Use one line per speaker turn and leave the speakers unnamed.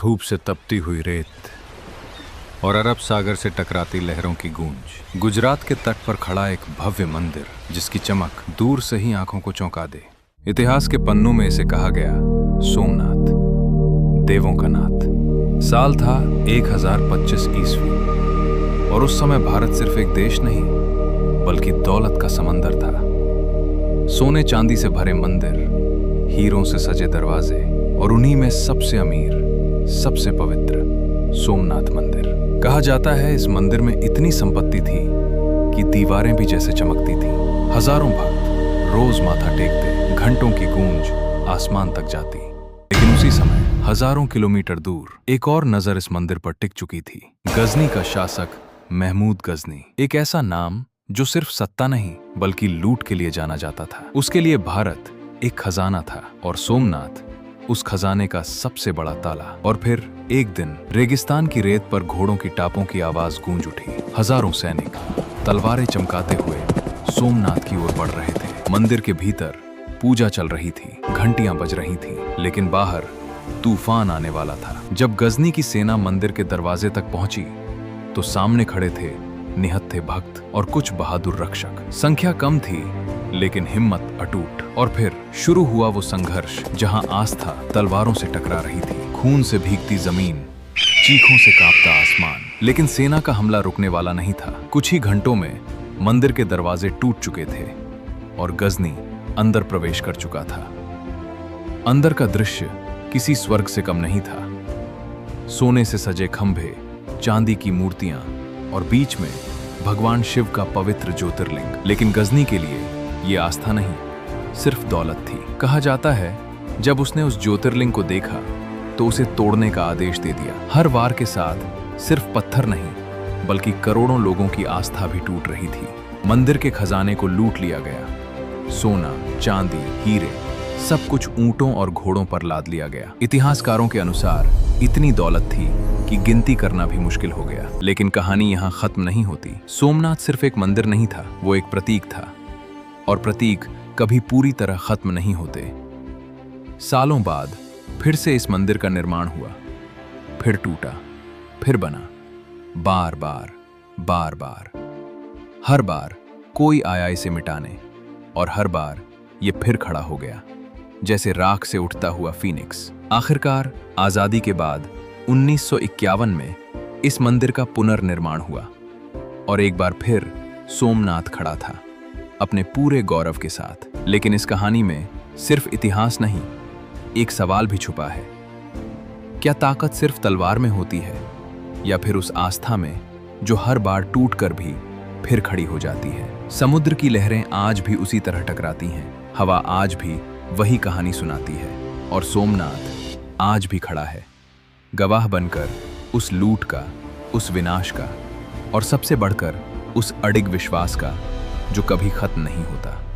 धूप से तपती हुई रेत और अरब सागर से टकराती लहरों की गूंज। गुजरात के तट पर खड़ा एक भव्य मंदिर जिसकी चमक दूर से ही आंखों को चौंका दे। इतिहास के पन्नों में इसे कहा गया सोमनाथ, देवों का नाथ। साल था 1025 ईस्वी और उस समय भारत सिर्फ एक देश नहीं बल्कि दौलत का समंदर था। सोने चांदी से भरे मंदिर, हीरों से सजे दरवाजे और उन्हीं में सबसे अमीर, सबसे पवित्र सोमनाथ मंदिर। कहा जाता है इस मंदिर में इतनी संपत्ति थी कि दीवारें भी जैसे चमकती थीं। हजारों भक्त रोज माथा टेकते, घंटों की गूंज आसमान तक जाती। लेकिन उसी समय हजारों किलोमीटर दूर एक और नजर इस मंदिर पर टिक चुकी थी। गजनी का शासक महमूद गजनी, एक ऐसा नाम जो सिर्फ सत्ता नहीं बल्कि लूट के लिए जाना जाता था। उसके लिए भारत एक खजाना था और सोमनाथ उस खजाने का सबसे बड़ा ताला। और फिर एक दिन रेगिस्तान की रेत पर घोड़ों की टापों की आवाज गूंज उठी। हजारों सैनिक तलवारें चमकाते हुए सोमनाथ की ओर बढ़ रहे थे। मंदिर के भीतर पूजा चल रही थी, घंटियां बज रही थीं, लेकिन बाहर तूफान आने वाला था। जब गजनी की सेना मंदिर के दरवाजे तक पहुंची तो सामने खड़े थे निहत्थे भक्त और कुछ बहादुर रक्षक। संख्या कम थी लेकिन हिम्मत अटूट। और फिर शुरू हुआ वो संघर्ष जहां आस्था तलवारों से टकरा रही थी, खून से भीगती जमीन, चीखों से कांपता आसमान। लेकिन सेना का हमला रुकने वाला नहीं था। कुछ ही घंटों में मंदिर के दरवाजे टूट चुके थे और गजनी अंदर प्रवेश कर चुका था। अंदर का दृश्य किसी स्वर्ग से कम नहीं था। सोने से सजे खंभे, चांदी की मूर्तियां और बीच में भगवान शिव का पवित्र ज्योतिर्लिंग। लेकिन गजनी के लिए ये आस्था नहीं, सिर्फ दौलत थी। कहा जाता है जब उसने उस ज्योतिर्लिंग को देखा तो उसे तोड़ने का आदेश दे दिया। हर वार के साथ सिर्फ पत्थर नहीं बल्कि करोड़ों लोगों की आस्था भी टूट रही थी। मंदिर के खजाने को लूट लिया गया। सोना, चांदी, हीरे, सब कुछ ऊंटों और घोड़ों पर लाद लिया गया। इतिहासकारों के अनुसार इतनी दौलत थी कि गिनती करना भी मुश्किल हो गया। लेकिन कहानी यहाँ खत्म नहीं होती। सोमनाथ सिर्फ एक मंदिर नहीं था, वो एक प्रतीक था और प्रतीक कभी पूरी तरह खत्म नहीं होते। सालों बाद फिर से इस मंदिर का निर्माण हुआ, फिर टूटा, फिर बना, बार बार बार बार। हर बार कोई आया इसे मिटाने और हर बार ये फिर खड़ा हो गया जैसे राख से उठता हुआ फीनिक्स। आखिरकार आजादी के बाद 1951 में इस मंदिर का पुनर्निर्माण हुआ और एक बार फिर सोमनाथ खड़ा था अपने पूरे गौरव के साथ। लेकिन इस कहानी में सिर्फ इतिहास नहीं, एक सवाल भी छुपा है। क्या ताकत सिर्फ तलवार में होती है या फिर उस आस्था में जो हर बार टूट कर भी फिर खड़ी हो जाती है? समुद्र की लहरें आज भी उसी तरह टकराती हैं, हवा आज भी वही कहानी सुनाती है और सोमनाथ आज भी खड़ा है, गवाह बनकर उस लूट का, उस विनाश का और सबसे बढ़कर उस अडिग विश्वास का जो कभी खत्म नहीं होता।